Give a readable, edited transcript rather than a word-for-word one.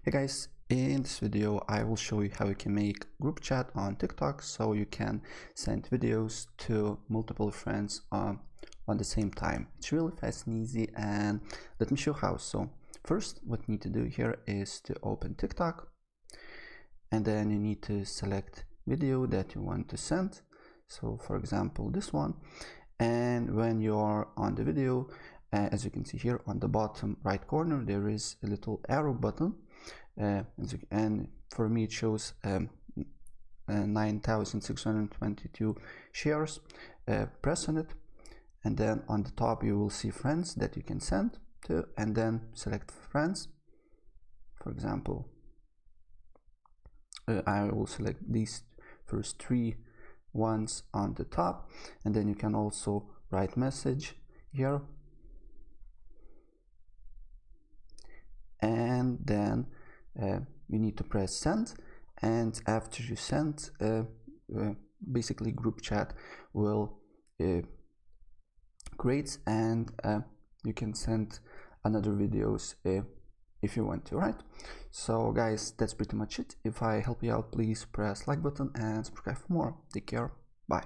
Hey guys, in this video I will show you how you can make group chat on TikTok so you can send videos to multiple friends on the same time. It's really fast and easy, and let me show how. So first what you need to do here is to open TikTok, and then you need to select video that you want to send. So for example this one, and when you're on the video, as you can see here on the bottom right corner there is a little arrow button. And for me it shows 9,622 shares. Press on it, and then on the top you will see friends that you can send to, and then select friends. For example, I will select these first three ones on the top, and then you can also write message here, and then you need to press send, and after you send, basically group chat will create, and you can send another videos if you want to, right? So guys, that's pretty much it. If I help you out, please press like button and subscribe for more. Take care, bye.